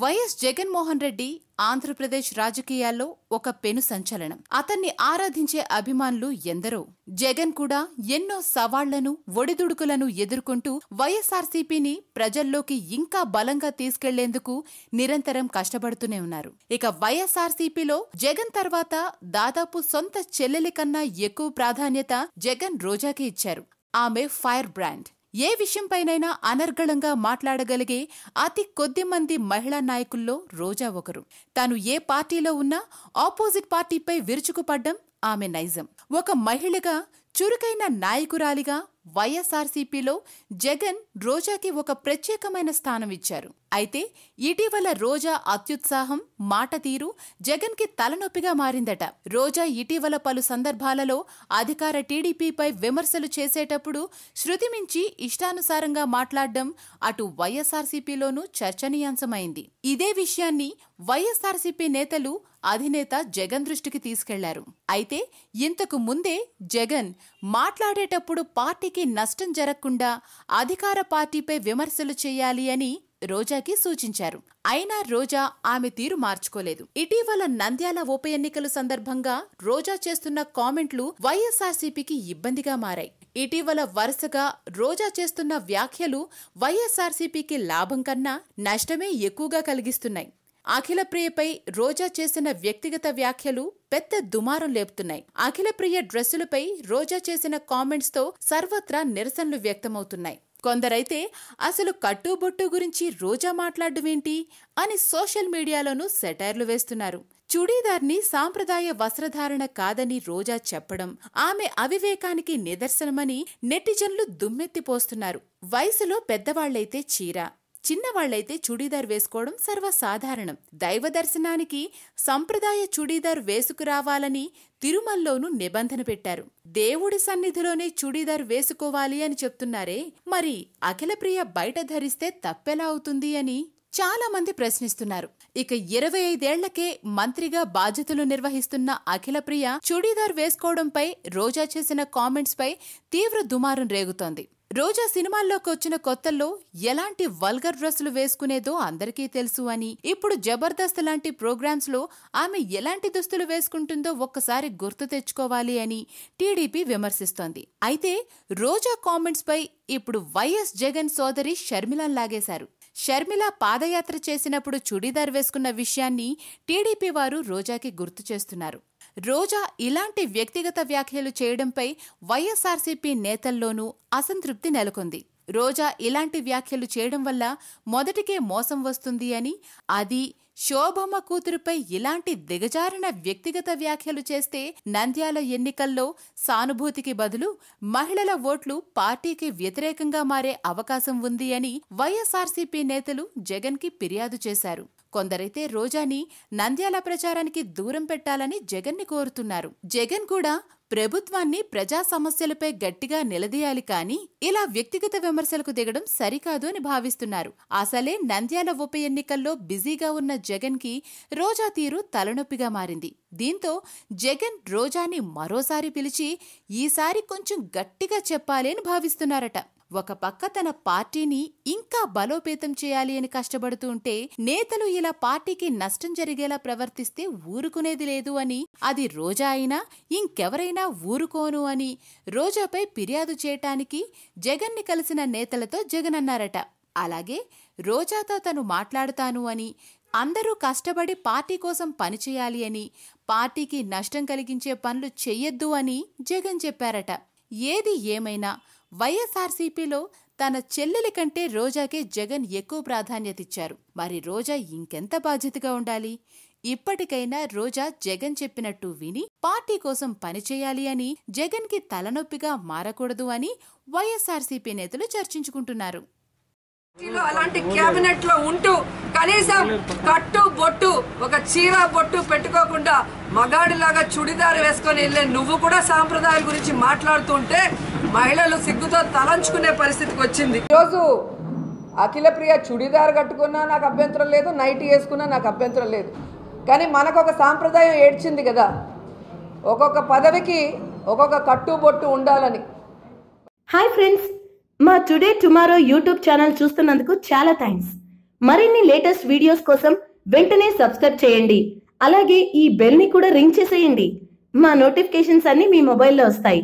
YS Jaganmohan Reddy Andhra Pradesh రాజకీయాల్లో ఒక పెను సంచలనం. అతన్ని ఆరాధించే అభిమానులు ఎందరో. జగన్ కూడా ఎన్నో సవాళ్లను, ఒడిదుడుకులను ఎదుర్కొంటూ వైఎస్ఆర్సీపీని ప్రజల్లోకి ఇంకా బలంగా తీసుకెళ్లేందుకు నిరంతరం కష్టపడుతూనే ఉన్నారు. ఇక వైఎస్ఆర్సీపీలో జగన్ తర్వాత దాదాపు సొంత చెల్లెలి కన్నా ఎక్కువ ప్రాధాన్యత జగన్ రోజాకి ఇచ్చారు. ఆమె ఫైర్ బ్రాండ్. ఏ విషయంపైనైనా అనర్గళంగా మాట్లాడగలిగే అతి కొద్ది మంది మహిళా నాయకుల్లో రోజా ఒకరు. తాను ఏ పార్టీలో ఉన్నా ఆపోజిట్ పార్టీపై విరుచుకుపడ్డం ఆమె నైజం. ఒక మహిళగా, చురుకైన నాయకురాలిగా వైఎస్ఆర్సీపీలో జగన్ రోజాకి ఒక ప్రత్యేకమైన స్థానం ఇచ్చారు. అయితే ఇటీవల రోజా అత్యుత్సాహం, మాట తీరు జగన్కి తలనొప్పిగా మారిందట. రోజా ఇటీవల పలు సందర్భాలలో అధికార టీడీపీపై విమర్శలు చేసేటప్పుడు శృతి మించి ఇష్టానుసారంగా మాట్లాడడం అటు వైఎస్ఆర్సీపీలోనూ చర్చనీయాంశమైంది. ఇదే విషయాన్ని వైఎస్ఆర్సీపీ నేతలు అధినేత జగన్ దృష్టికి తీసుకెళ్లారు. అయితే ఇంతకు ముందే జగన్ మాట్లాడేటప్పుడు పార్టీకి నష్టం జరగకుండా అధికార పార్టీపై విమర్శలు చేయాలి అని రోజాకి సూచించారు. అయినా రోజా ఆమె తీరు మార్చుకోలేదు. ఇటీవల నంద్యాల ఉప ఎన్నికల సందర్భంగా రోజా చేస్తున్న కామెంట్లు వైఎస్ఆర్సీపీకి ఇబ్బందిగా మారాయి. ఇటీవల వరుసగా రోజా చేస్తున్న వ్యాఖ్యలు వైఎస్ఆర్సీపీకి లాభం కన్నా నష్టమే ఎక్కువగా కలిగిస్తున్నాయి. అఖిలప్రియపై రోజా చేసిన వ్యక్తిగత వ్యాఖ్యలు పెద్ద దుమారం లేపుతున్నాయి. అఖిలప్రియ డ్రెస్సులపై రోజా చేసిన కామెంట్స్ తో సర్వత్రా నిరసనలు వ్యక్తమవుతున్నాయి. కొందరైతే అసలు కట్టుబొట్టు గురించి రోజా మాట్లాడమేంటి అని సోషల్ మీడియాలోనూ సెటైర్లు వేస్తున్నారు. చుడీదార్ని సాంప్రదాయ వస్త్రధారణ కాదని రోజా చెప్పడం ఆమె అవివేకానికి నిదర్శనమని నెటిజన్లు దుమ్మెత్తిపోస్తున్నారు. వయసులో పెద్దవాళ్లైతే చీర, చిన్నవాళ్లైతే చుడీదార్ వేసుకోవడం సర్వసాధారణం. దైవ దర్శనానికి సంప్రదాయ చుడీదార్ వేసుకురావాలని తిరుమలలోనూ నిబంధన పెట్టారు. దేవుడి సన్నిధిలోనే చుడీదార్ వేసుకోవాలి అని చెప్తున్నారే, మరి అఖిలప్రియ బయట ధరిస్తే తప్పెలా అవుతుంది అని చాలా మంది ప్రశ్నిస్తున్నారు. ఇక 25 ఏళ్లకే మంత్రిగా బాధ్యతలు నిర్వహిస్తున్న అఖిలప్రియ చుడీదార్ వేసుకోవడంపై రోజా చేసిన కామెంట్స్ పై తీవ్ర దుమారం రేగుతోంది. రోజా సినిమాల్లోకి వచ్చిన కొత్తల్లో ఎలాంటి వల్గర్ డ్రెస్సులు వేసుకునేదో అందరికీ తెలుసు అని, ఇప్పుడు జబర్దస్త్ లాంటి ప్రోగ్రామ్స్ లో ఆమె ఎలాంటి దుస్తులు వేసుకుంటుందో ఒక్కసారి గుర్తు తెచ్చుకోవాలి అని టీడీపీ విమర్శిస్తోంది. అయితే రోజా కామెంట్స్ పై ఇప్పుడు వైఎస్ జగన్ సోదరి షర్మిలను లాగేశారు. షర్మిల పాదయాత్ర చేసినప్పుడు చుడీదార్ వేసుకున్న విషయాన్ని టీడీపీ వారు రోజాకి గుర్తు చేస్తున్నారు. రోజా ఇలాంటి వ్యక్తిగత వ్యాఖ్యలు చేయడంపై వైఎస్ఆర్సీపీ నేతల్లోనూ అసంతృప్తి నెలకొంది. రోజా ఇలాంటి వ్యాఖ్యలు చేయడం వల్ల మొదటికే మోసం వస్తుంది అని, అది శోభమ్మ కూతురుపై ఇలాంటి దిగజారిన వ్యక్తిగత వ్యాఖ్యలు చేస్తే నంద్యాల ఎన్నికల్లో సానుభూతికి బదులు మహిళల ఓట్లు పార్టీకి వ్యతిరేకంగా మారే అవకాశం ఉంది అని వైఎస్ఆర్సీపీ నేతలు జగన్కి ఫిర్యాదు చేశారు. కొందరైతే రోజాని నంద్యాల ప్రచారానికి దూరం పెట్టాలని జగన్ని కోరుతున్నారు. జగన్ కూడా ప్రభుత్వాన్ని ప్రజా సమస్యలపై గట్టిగా నిలదీయాలి కానీ ఇలా వ్యక్తిగత విమర్శలకు దిగడం సరికాదు అని భావిస్తున్నారు. అసలే నంద్యాల ఉప ఎన్నికల్లో బిజీగా ఉన్న జగన్ కి రోజా తీరు తలనొప్పిగా మారింది. దీంతో జగన్ రోజాని మరోసారి పిలిచి ఈసారి కొంచెం గట్టిగా చెప్పాలి అని భావిస్తున్నారట. ఒక పక్క తన పార్టీని ఇంకా బలోపేతం చేయాలి అని కష్టపడుతూ ఉంటే, నేతలు ఇలా పార్టీకి నష్టం జరిగేలా ప్రవర్తిస్తే ఊరుకునేది లేదు అని, అది రోజా అయినా ఇంకెవరైనా ఊరుకోను అని రోజాపై ఫిర్యాదు చేయటానికి జగన్ని కలిసిన నేతలతో జగన్ అన్నారట. అలాగే రోజాతో తను మాట్లాడుతాను అని, అందరూ కష్టపడి పార్టీ కోసం పనిచేయాలి అని, పార్టీకి నష్టం కలిగించే పనులు చెయ్యొద్దు అని జగన్ చెప్పారట. ఏది ఏమైనా వైఎస్ఆర్సీపీలో తన చెల్లెలి కంటే రోజాకే జగన్ ఎక్కువ ప్రాధాన్యత ఇచ్చారు. మరి రోజా ఇంకెంత బాధ్యతగా ఉండాలి? ఇప్పటికైనా రోజా జగన్ చెప్పినట్టు విని పార్టీ కోసం పనిచేయాలి అని, జగన్ కి తలనొప్పిగా మారకూడదు అని వైఎస్ఆర్సీపీ నేతలు చర్చించుకుంటున్నారు. అలాంటి క్యాబినెట్ లో ఉంటూ కనీసం కట్టు బొట్టు, ఒక చీర బొట్టు పెట్టుకోకుండా మగాడిలాగా చుడిదారు వేసుకొని వెళ్ళే నువ్వు కూడా సాంప్రదాయాల గురించి మాట్లాడుతుంటే మహిళలు సిగ్గుతో తలంచుకునే పరిస్థితికి వచ్చింది. ఈరోజు అఖిలప్రియ చుడిదారు కట్టుకున్నా నాకు అభ్యంతరం లేదు, నైటీ వేసుకున్నా నాకు అభ్యంతరం లేదు. కానీ మనకు ఒక సాంప్రదాయం ఏడ్చింది కదా, ఒక్కొక్క పదవికి ఒక్కొక్క కట్టు బొట్టు ఉండాలని. హాయ్ ఫ్రెండ్స్, మా టుడే టుమారో యూట్యూబ్ ఛానల్ చూస్తున్నందుకు చాలా థ్యాంక్స్. మరిన్ని లేటెస్ట్ వీడియోస్ కోసం వెంటనే సబ్స్క్రైబ్ చేయండి. అలాగే ఈ బెల్ ని కూడా రింగ్ చేసేయండి. మా నోటిఫికేషన్స్ అన్ని మీ మొబైల్లో వస్తాయి.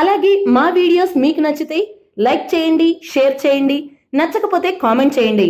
అలాగే మా వీడియోస్ మీకు నచ్చితే లైక్ చేయండి, షేర్ చేయండి, నచ్చకపోతే కామెంట్ చేయండి.